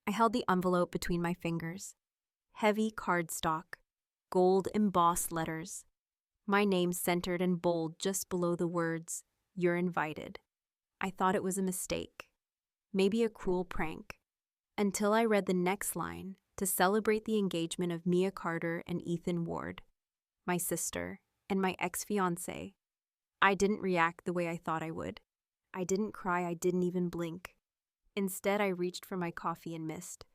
I held the envelope between my fingers. Heavy cardstock, gold embossed letters. My name centered in bold just below the words, "You're invited." I thought it was a mistake, maybe a cruel prank, until I read the next line, to celebrate the engagement of Mia Carter and Ethan Ward, my sister, and my ex-fiancé. I didn't react the way I thought I would. I didn't cry, I didn't even blink. Instead, I reached for my coffee and missed.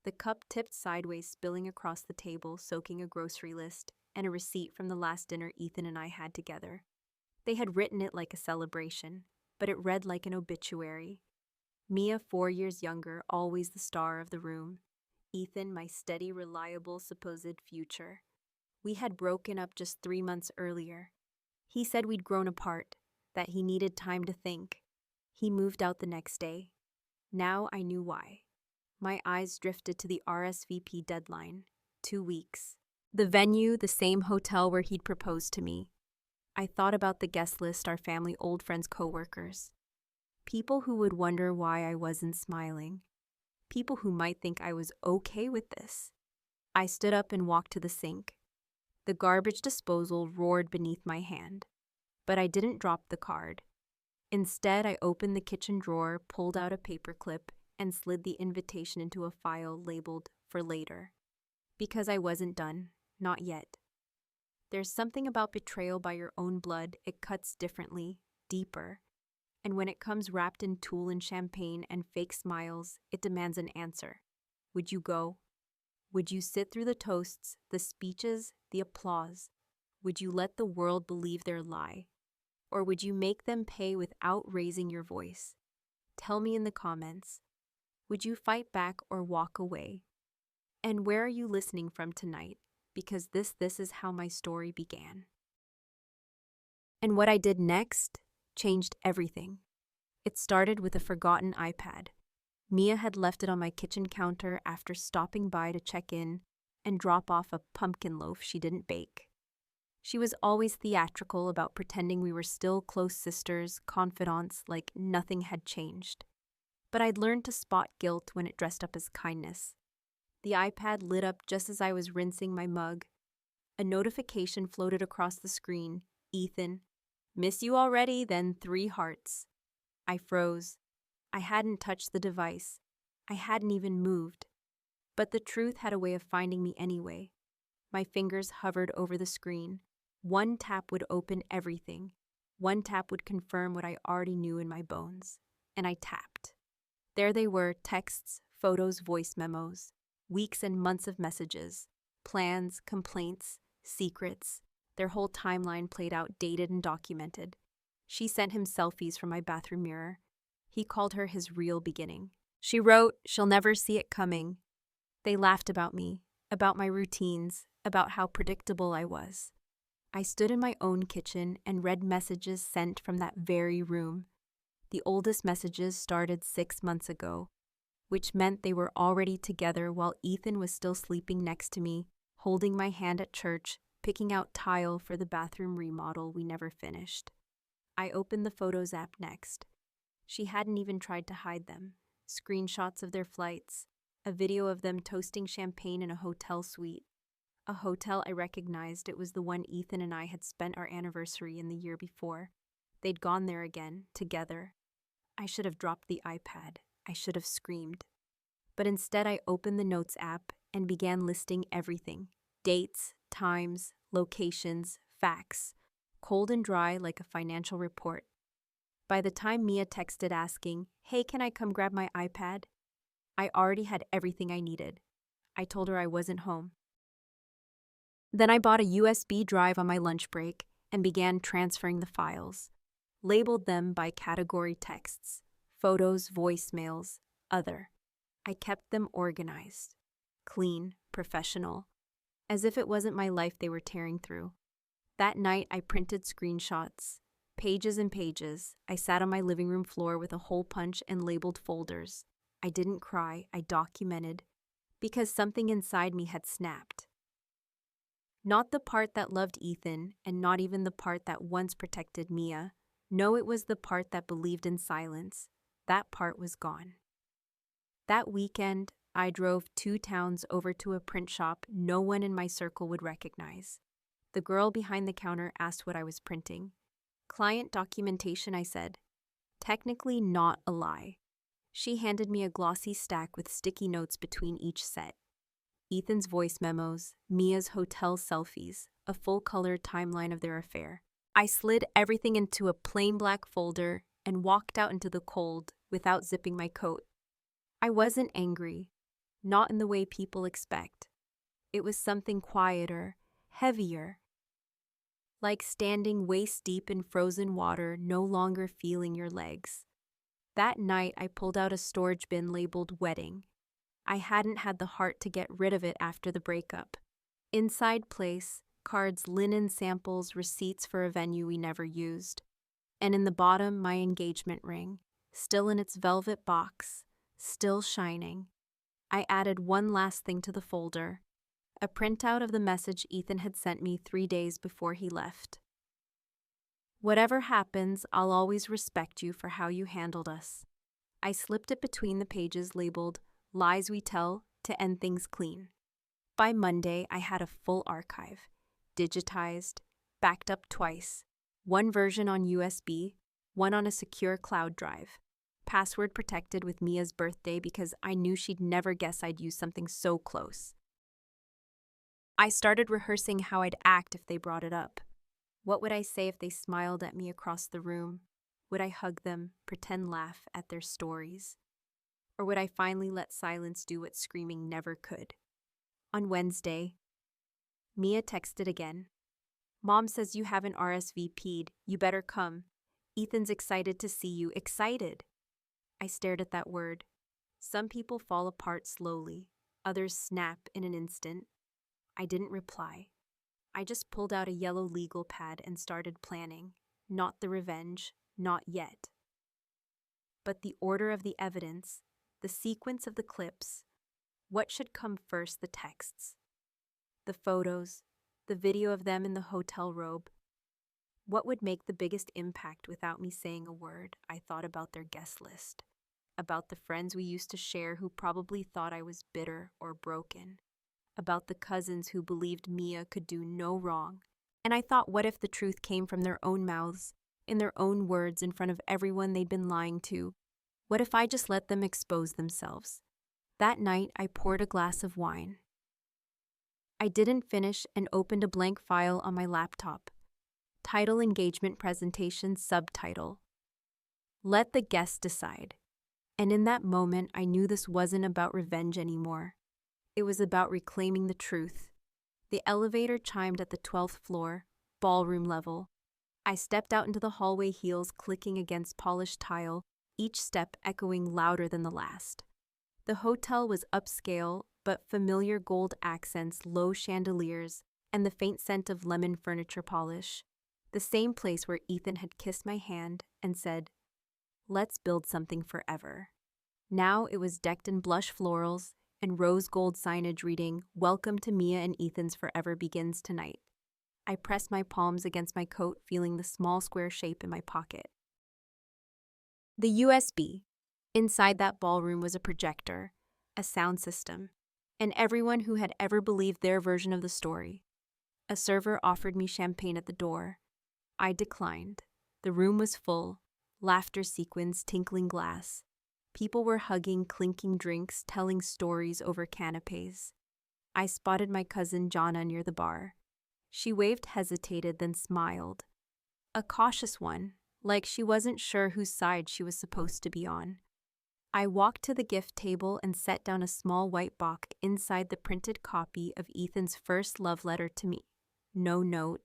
The cup tipped sideways, spilling across the table, soaking a grocery list and a receipt from the last dinner Ethan and I had together. They had written it like a celebration, but it read like an obituary. Mia, 4 years younger, always the star of the room. Ethan, my steady, reliable, supposed future. We had broken up just 3 months earlier. He said we'd grown apart, that he needed time to think. He moved out the next day. Now I knew why. My eyes drifted to the RSVP deadline, 2 weeks. The venue, the same hotel where he'd proposed to me. I thought about the guest list, our family, old friends, co-workers. People who would wonder why I wasn't smiling. People who might think I was okay with this. I stood up and walked to the sink. The garbage disposal roared beneath my hand, but I didn't drop the card. Instead, I opened the kitchen drawer, pulled out a paperclip, and slid the invitation into a file labeled "For Later." Because I wasn't done, not yet. There's something about betrayal by your own blood, it cuts differently, deeper. And when it comes wrapped in tulle and champagne and fake smiles, it demands an answer. Would you go? Would you sit through the toasts, the speeches, the applause? Would you let the world believe their lie? Or would you make them pay without raising your voice? Tell me in the comments. Would you fight back or walk away? And where are you listening from tonight? Because this is how my story began. And what I did next changed everything. It started with a forgotten iPad. Mia had left it on my kitchen counter after stopping by to check in and drop off a pumpkin loaf she didn't bake. She was always theatrical about pretending we were still close sisters, confidants, like nothing had changed. But I'd learned to spot guilt when it dressed up as kindness. The iPad lit up just as I was rinsing my mug. A notification floated across the screen. "Ethan, miss you already," then 3 hearts. I froze. I hadn't touched the device. I hadn't even moved. But the truth had a way of finding me anyway. My fingers hovered over the screen. One tap would open everything. One tap would confirm what I already knew in my bones. And I tapped. There they were, texts, photos, voice memos. Weeks and months of messages. Plans, complaints, secrets. Their whole timeline played out, dated and documented. She sent him selfies from my bathroom mirror. He called her his real beginning. She wrote, "She'll never see it coming." They laughed about me, about my routines, about how predictable I was. I stood in my own kitchen and read messages sent from that very room. The oldest messages started 6 months ago, which meant they were already together while Ethan was still sleeping next to me, holding my hand at church, picking out tile for the bathroom remodel we never finished. I opened the Photos app next. She hadn't even tried to hide them. Screenshots of their flights, a video of them toasting champagne in a hotel suite. A hotel I recognized. It was the one Ethan and I had spent our anniversary in the year before. They'd gone there again, together. I should have dropped the iPad. I should have screamed. But instead I opened the Notes app and began listing everything. Dates, times, locations, facts. Cold and dry like a financial report. By the time Mia texted asking, "Hey, can I come grab my iPad?" I already had everything I needed. I told her I wasn't home. Then I bought a USB drive on my lunch break and began transferring the files. Labeled them by category texts. Photos, voicemails, other. I kept them organized. Clean, professional. As if it wasn't my life they were tearing through. That night I printed screenshots. Pages and pages. I sat on my living room floor with a hole punch and labeled folders. I didn't cry, I documented. Because something inside me had snapped. Not the part that loved Ethan, and not even the part that once protected Mia. No, it was the part that believed in silence. That part was gone. That weekend, I drove 2 towns over to a print shop no one in my circle would recognize. The girl behind the counter asked what I was printing. Client documentation, I said. Technically not a lie. She handed me a glossy stack with sticky notes between each set. Ethan's voice memos, Mia's hotel selfies, a full-color timeline of their affair. I slid everything into a plain black folder and walked out into the cold without zipping my coat. I wasn't angry, not in the way people expect. It was something quieter, heavier, like standing waist-deep in frozen water, no longer feeling your legs. That night, I pulled out a storage bin labeled wedding. I hadn't had the heart to get rid of it after the breakup. Inside place, cards, linen samples, receipts for a venue we never used. And in the bottom, my engagement ring, still in its velvet box, still shining. I added one last thing to the folder, a printout of the message Ethan had sent me 3 days before he left. Whatever happens, I'll always respect you for how you handled us. I slipped it between the pages labeled Lies We Tell to End Things Clean. By Monday, I had a full archive, digitized, backed up twice, one version on USB, one on a secure cloud drive, password protected with Mia's birthday because I knew she'd never guess I'd use something so close. I started rehearsing how I'd act if they brought it up. What would I say if they smiled at me across the room? Would I hug them, pretend laugh at their stories? Or would I finally let silence do what screaming never could? On Wednesday, Mia texted again. Mom says you haven't RSVP'd. You better come. Ethan's excited to see you. Excited. I stared at that word. Some people fall apart slowly. Others snap in an instant. I didn't reply. I just pulled out a yellow legal pad and started planning. Not the revenge, not yet. But the order of the evidence, the sequence of the clips, what should come first, the texts, the photos, the video of them in the hotel robe. What would make the biggest impact without me saying a word? I thought about their guest list, about the friends we used to share who probably thought I was bitter or broken, about the cousins who believed Mia could do no wrong. And I thought, what if the truth came from their own mouths, in their own words, in front of everyone they'd been lying to? What if I just let them expose themselves? That night, I poured a glass of wine. I didn't finish and opened a blank file on my laptop. Title: Engagement Presentation, subtitle: Let the guests decide. And in that moment, I knew this wasn't about revenge anymore. It was about reclaiming the truth. The elevator chimed at the 12th floor, ballroom level. I stepped out into the hallway, heels clicking against polished tile, each step echoing louder than the last. The hotel was upscale, but familiar gold accents, low chandeliers, and the faint scent of lemon furniture polish. The same place where Ethan had kissed my hand and said, "Let's build something forever." Now it was decked in blush florals and rose gold signage reading, "Welcome to Mia and Ethan's Forever Begins Tonight." I pressed my palms against my coat, feeling the small square shape in my pocket. The USB. Inside that ballroom was a projector, a sound system, and everyone who had ever believed their version of the story. A server offered me champagne at the door. I declined. The room was full, laughter sequins, tinkling glass. People were hugging, clinking drinks, telling stories over canapes. I spotted my cousin Jonna near the bar. She waved, hesitated, then smiled. A cautious one, like she wasn't sure whose side she was supposed to be on. I walked to the gift table and set down a small white box inside the printed copy of Ethan's first love letter to me. No note.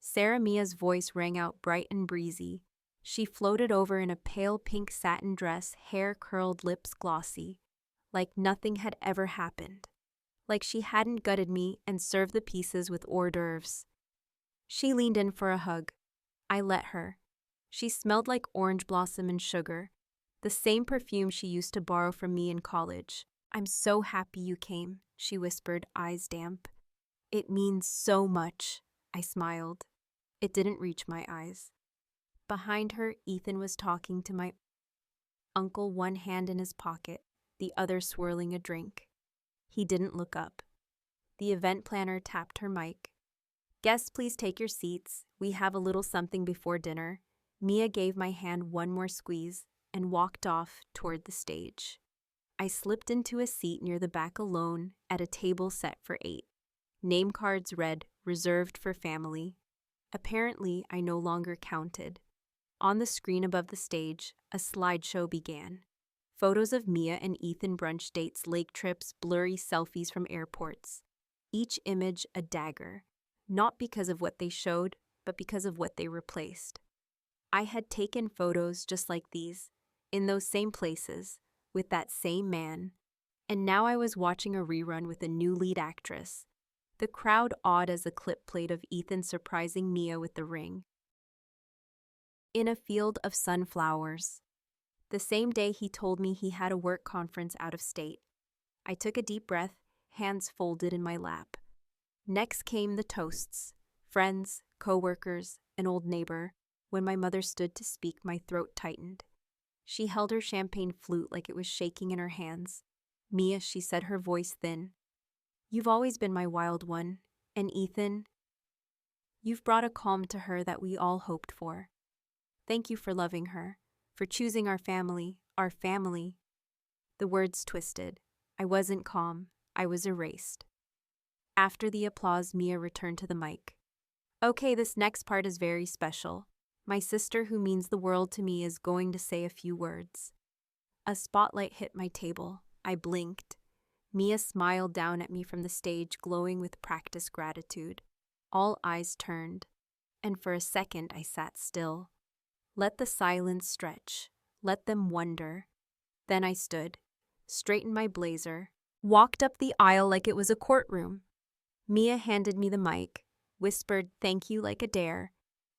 Sarah Mia's voice rang out bright and breezy. She floated over in a pale pink satin dress, hair curled, lips glossy, like nothing had ever happened, like she hadn't gutted me and served the pieces with hors d'oeuvres. She leaned in for a hug. I let her. She smelled like orange blossom and sugar, the same perfume she used to borrow from me in college. "I'm so happy you came," she whispered, eyes damp. "It means so much," I smiled. It didn't reach my eyes. Behind her, Ethan was talking to my uncle, one hand in his pocket, the other swirling a drink. He didn't look up. The event planner tapped her mic. "Guests, please take your seats. We have a little something before dinner." Mia gave my hand one more squeeze and walked off toward the stage. I slipped into a seat near the back alone at a table set for 8. Name cards read, "Reserved for family." Apparently, I no longer counted. On the screen above the stage, a slideshow began. Photos of Mia and Ethan brunch dates, lake trips, blurry selfies from airports. Each image a dagger, not because of what they showed, but because of what they replaced. I had taken photos just like these, in those same places, with that same man, and now I was watching a rerun with a new lead actress. The crowd awed as the clip played of Ethan surprising Mia with the ring. In a field of sunflowers. The same day he told me he had a work conference out of state. I took a deep breath, hands folded in my lap. Next came the toasts. Friends, co-workers, an old neighbor. When my mother stood to speak, my throat tightened. She held her champagne flute like it was shaking in her hands. "Mia," she said, her voice thin. "You've always been my wild one. And Ethan, you've brought a calm to her that we all hoped for. Thank you for loving her, for choosing our family, our family." The words twisted. I wasn't calm. I was erased. After the applause, Mia returned to the mic. "Okay, this next part is very special. My sister, who means the world to me, is going to say a few words." A spotlight hit my table. I blinked. Mia smiled down at me from the stage, glowing with practiced gratitude. All eyes turned, and for a second I sat still. Let the silence stretch. Let them wonder. Then I stood, straightened my blazer, walked up the aisle like it was a courtroom. Mia handed me the mic, whispered "thank you" like a dare.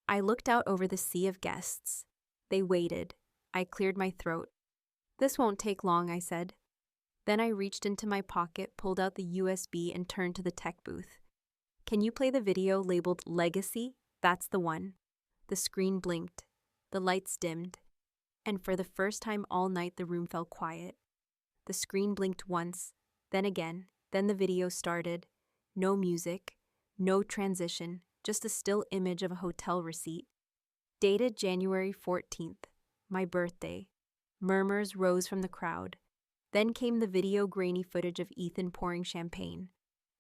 I looked out over the sea of guests. They waited. I cleared my throat. "This won't take long," I said. Then I reached into my pocket, pulled out the USB, and turned to the tech booth. "Can you play the video labeled Legacy?" "That's the one." The screen blinked. The lights dimmed. And for the first time all night, the room fell quiet. The screen blinked once, then again, then the video started. No music, no transition, just a still image of a hotel receipt. Dated January 14th, my birthday. Murmurs rose from the crowd. Then came the video grainy footage of Ethan pouring champagne.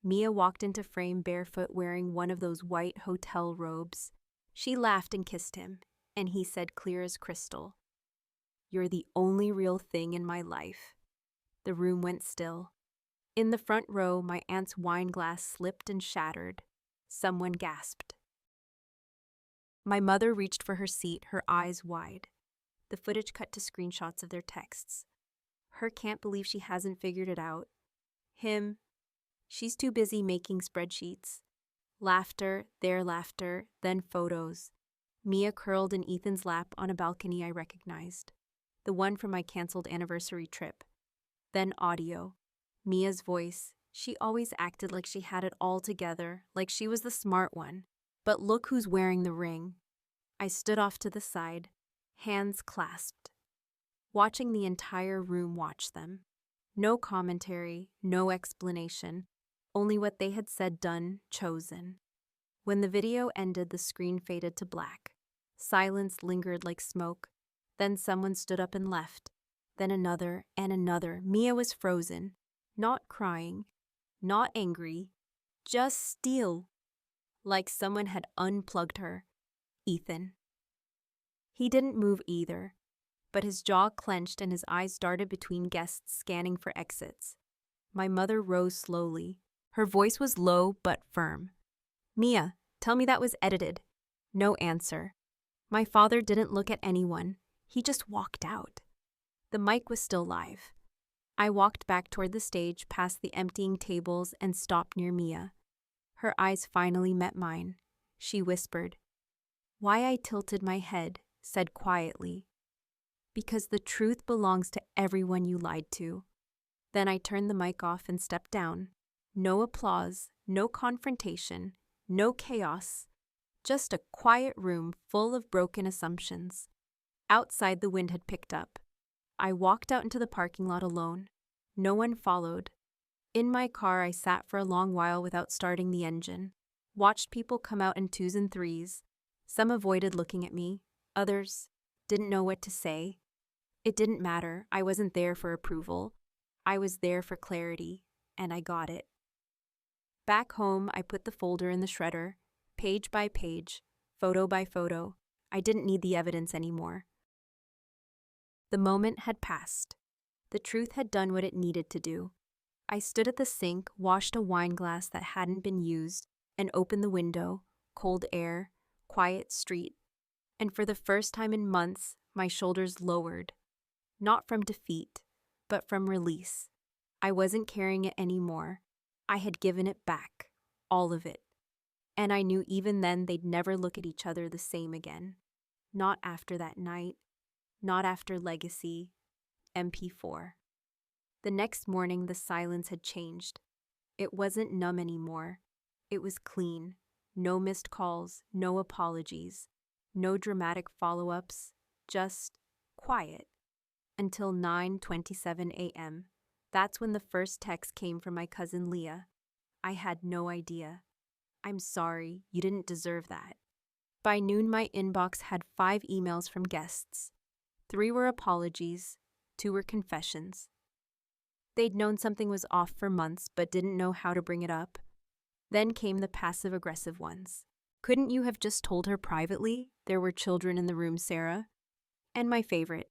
Mia walked into frame barefoot, wearing one of those white hotel robes. She laughed and kissed him, and he said clear as crystal, "You're the only real thing in my life." The room went still. In the front row, my aunt's wine glass slipped and shattered. Someone gasped. My mother reached for her seat, her eyes wide. The footage cut to screenshots of their texts. Her "can't believe she hasn't figured it out." Him, "she's too busy making spreadsheets." Laughter, their laughter, then photos. Mia curled in Ethan's lap on a balcony I recognized. The one from my canceled anniversary trip. Then audio. Mia's voice. She always acted like she had it all together, like she was the smart one. But look who's wearing the ring. I stood off to the side, hands clasped, watching the entire room watch them. No commentary, no explanation, only what they had said, done, chosen. When the video ended, the screen faded to black. Silence lingered like smoke. Then someone stood up and left. Then another and another. Mia was frozen, not crying, not angry, just still, like someone had unplugged her. Ethan. He didn't move either, but his jaw clenched and his eyes darted between guests, scanning for exits. My mother rose slowly. Her voice was low but firm. "Mia, tell me that was edited." No answer. My father didn't look at anyone. He just walked out. The mic was still live. I walked back toward the stage, past the emptying tables, and stopped near Mia. Her eyes finally met mine. She whispered. Why I tilted my head, said quietly, "Because the truth belongs to everyone you lied to." Then I turned the mic off and stepped down. No applause, no confrontation, no chaos. Just a quiet room full of broken assumptions. Outside, the wind had picked up. I walked out into the parking lot alone. No one followed. In my car, I sat for a long while without starting the engine. Watched people come out in twos and threes. Some avoided looking at me. Others didn't know what to say. It didn't matter. I wasn't there for approval. I was there for clarity, and I got it. Back home, I put the folder in the shredder, page by page, photo by photo. I didn't need the evidence anymore. The moment had passed. The truth had done what it needed to do. I stood at the sink, washed a wine glass that hadn't been used, and opened the window. Cold air, quiet street. And for the first time in months, my shoulders lowered. Not from defeat, but from release. I wasn't carrying it anymore. I had given it back. All of it. And I knew even then they'd never look at each other the same again. Not after that night. Not after Legacy. MP4. The next morning, the silence had changed. It wasn't numb anymore. It was clean. No missed calls, no apologies, no dramatic follow-ups, just quiet. Until 9:27 a.m. That's when the first text came from my cousin Leah. I had no idea. I'm sorry, you didn't deserve that. By noon, my inbox had 5 emails from guests. 3 were apologies, 2 were confessions. They'd known something was off for months but didn't know how to bring it up. Then came the passive-aggressive ones. Couldn't you have just told her privately? There were children in the room, Sarah. And my favorite.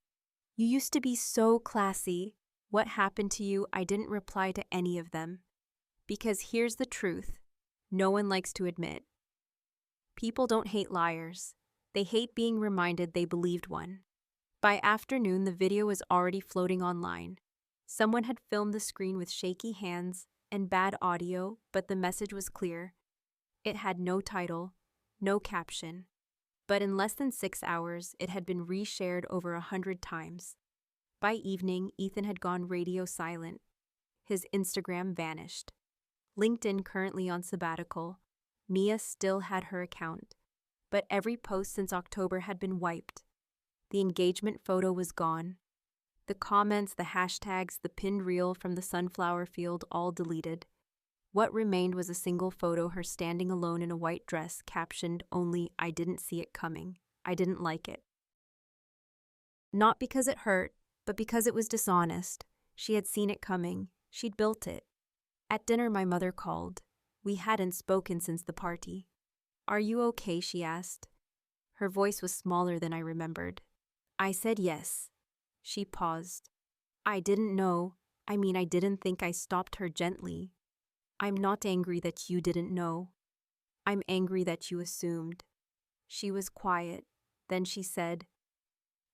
You used to be so classy. What happened to you? I didn't reply to any of them. Because here's the truth. No one likes to admit. People don't hate liars. They hate being reminded they believed one. By afternoon, the video was already floating online. Someone had filmed the screen with shaky hands and bad audio, but the message was clear. It had no title, no caption. But in less than 6 hours, it had been reshared over 100 times. By evening, Ethan had gone radio silent. His Instagram vanished. LinkedIn currently on sabbatical. Mia still had her account. But every post since October had been wiped. The engagement photo was gone. The comments, the hashtags, the pinned reel from the sunflower field all deleted. What remained was a single photo, her standing alone in a white dress, captioned only, "I didn't see it coming. I didn't like it." Not because it hurt, but because it was dishonest. She had seen it coming. She'd built it. At dinner, my mother called. We hadn't spoken since the party. "Are you okay?" she asked. Her voice was smaller than I remembered. I said yes. She paused. I didn't know. I didn't think. I stopped her gently. "I'm not angry that you didn't know. I'm angry that you assumed." She was quiet. Then she said,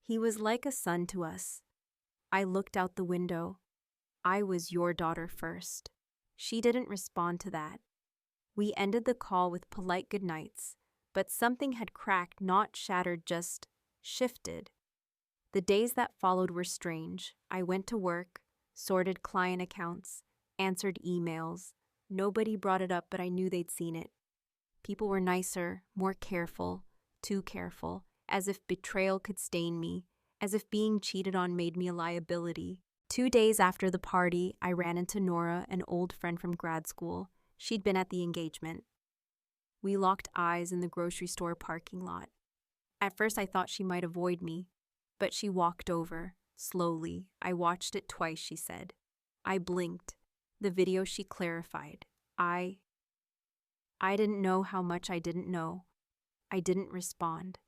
"He was like a son to us." I looked out the window. "I was your daughter first." She didn't respond to that. We ended the call with polite goodnights, but something had cracked, not shattered, just shifted. The days that followed were strange. I went to work, sorted client accounts, answered emails. Nobody brought it up, but I knew they'd seen it. People were nicer, more careful, too careful, as if betrayal could stain me, as if being cheated on made me a liability. 2 days after the party, I ran into Nora, an old friend from grad school. She'd been at the engagement. We locked eyes in the grocery store parking lot. At first, I thought she might avoid me, but she walked over, slowly. I watched it twice, she said. I blinked. The video, she clarified. I didn't know how much I didn't know. I didn't respond.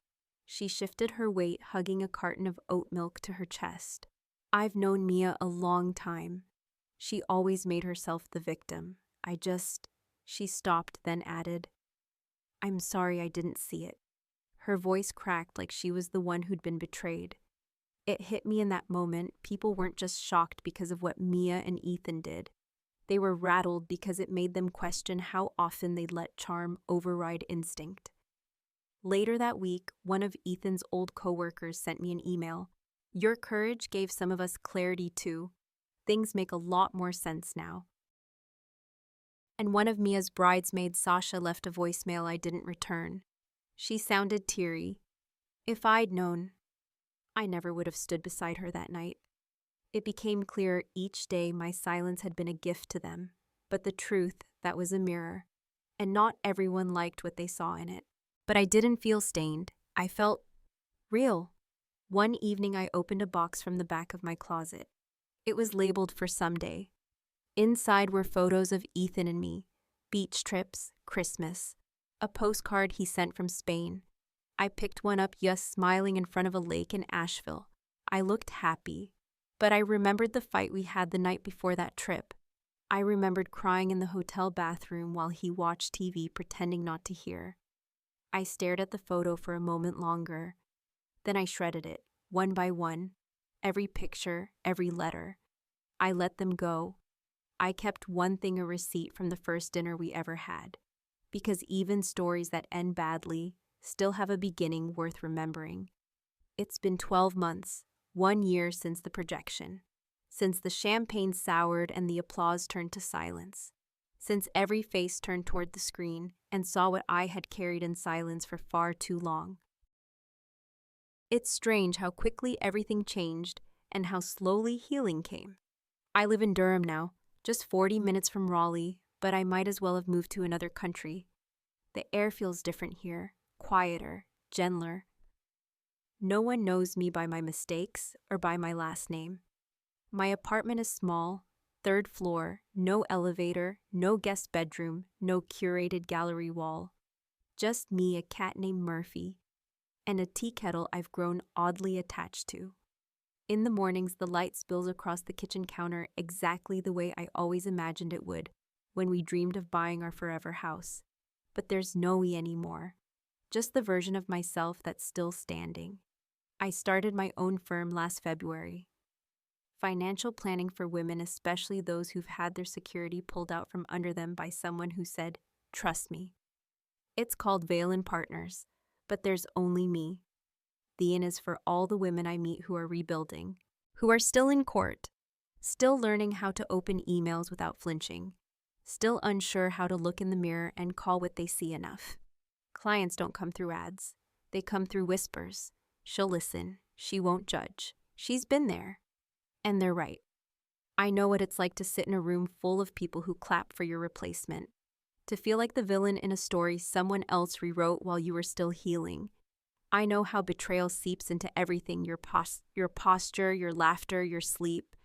She shifted her weight, hugging a carton of oat milk to her chest. I've known Mia a long time. She always made herself the victim. She stopped, then added, "I'm sorry I didn't see it." Her voice cracked like she was the one who'd been betrayed. It hit me in that moment. People weren't just shocked because of what Mia and Ethan did. They were rattled because it made them question how often they'd let charm override instinct. Later that week, one of Ethan's old coworkers sent me an email. "Your courage gave some of us clarity too. Things make a lot more sense now." And one of Mia's bridesmaids, Sasha, left a voicemail I didn't return. She sounded teary. If I'd known, I never would have stood beside her that night. It became clear each day my silence had been a gift to them, but the truth, that was a mirror, and not everyone liked what they saw in it. But I didn't feel stained. I felt real. One evening I opened a box from the back of my closet. It was labeled for someday. Inside were photos of Ethan and me, beach trips, Christmas, a postcard he sent from Spain. I picked one up, smiling in front of a lake in Asheville. I looked happy, but I remembered the fight we had the night before that trip. I remembered crying in the hotel bathroom while he watched TV, pretending not to hear. I stared at the photo for a moment longer. Then I shredded it, one by one, every picture, every letter. I let them go. I kept one thing, a receipt from the first dinner we ever had, because even stories that end badly still have a beginning worth remembering. It's been 12 months, 1 year since the projection, since the champagne soured and the applause turned to silence, since every face turned toward the screen and saw what I had carried in silence for far too long. It's strange how quickly everything changed and how slowly healing came. I live in Durham now, just 40 minutes from Raleigh, but I might as well have moved to another country. The air feels different here, quieter, gentler. No one knows me by my mistakes or by my last name. My apartment is small, 3rd floor, no elevator, no guest bedroom, no curated gallery wall. Just me, a cat named Murphy, and a tea kettle I've grown oddly attached to. In the mornings, the light spills across the kitchen counter exactly the way I always imagined it would when we dreamed of buying our forever house. But there's no me anymore, just the version of myself that's still standing. I started my own firm last February. Financial planning for women, especially those who've had their security pulled out from under them by someone who said, "Trust me." It's called Valen Partners, but there's only me. The inn is for all the women I meet who are rebuilding, who are still in court, still learning how to open emails without flinching, still unsure how to look in the mirror and call what they see enough. Clients don't come through ads. They come through whispers. She'll listen. She won't judge. She's been there. And they're right. I know what it's like to sit in a room full of people who clap for your replacement, to feel like the villain in a story someone else rewrote while you were still healing. I know how betrayal seeps into everything, your posture, your laughter, your sleep.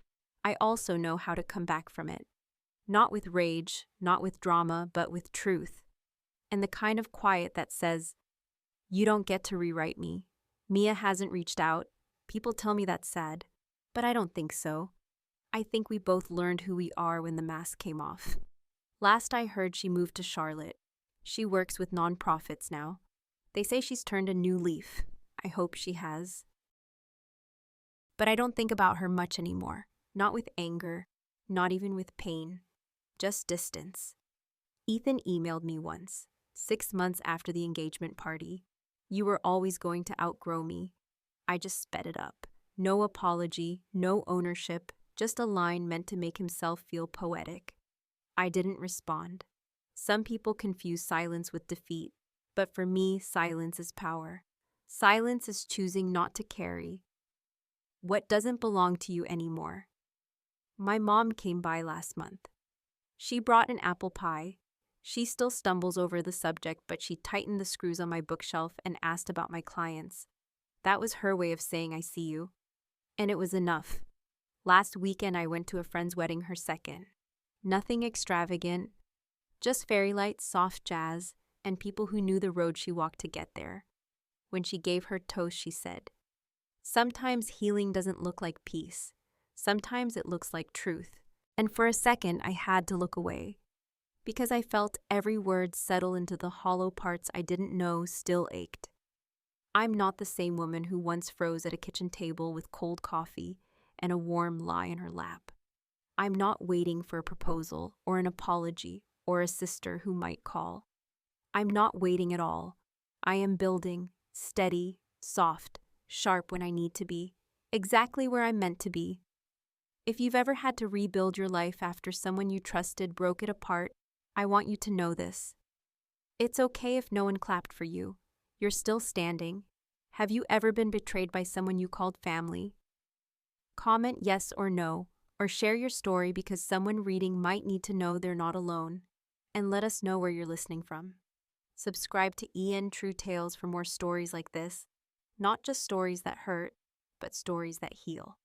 I also know how to come back from it. Not with rage, not with drama, but with truth. And the kind of quiet that says, "You don't get to rewrite me. Mia hasn't reached out. People tell me that's sad, but I don't think so. I think we both learned who we are when the mask came off." Last I heard, she moved to Charlotte. She works with nonprofits now. They say she's turned a new leaf. I hope she has. But I don't think about her much anymore. Not with anger, not even with pain. Just distance. Ethan emailed me once, 6 months after the engagement party. "You were always going to outgrow me." I just sped it up. No apology, no ownership, just a line meant to make himself feel poetic. I didn't respond. Some people confuse silence with defeat, but for me, silence is power. Silence is choosing not to carry what doesn't belong to you anymore. My mom came by last month. She brought an apple pie. She still stumbles over the subject, but she tightened the screws on my bookshelf and asked about my clients. That was her way of saying I see you. And it was enough. Last weekend I went to a friend's wedding, her second. Nothing extravagant, just fairy lights, soft jazz, and people who knew the road she walked to get there. When she gave her toast, she said, "Sometimes healing doesn't look like peace. Sometimes it looks like truth." And for a second, I had to look away, because I felt every word settle into the hollow parts I didn't know still ached. I'm not the same woman who once froze at a kitchen table with cold coffee and a warm lie in her lap. I'm not waiting for a proposal or an apology or a sister who might call. I'm not waiting at all. I am building, steady, soft, sharp when I need to be, exactly where I'm meant to be. If you've ever had to rebuild your life after someone you trusted broke it apart, I want you to know this. It's okay if no one clapped for you. You're still standing. Have you ever been betrayed by someone you called family? Comment yes or no, or share your story because someone reading might need to know they're not alone. And let us know where you're listening from. Subscribe to EN True Tales for more stories like this, not just stories that hurt, but stories that heal.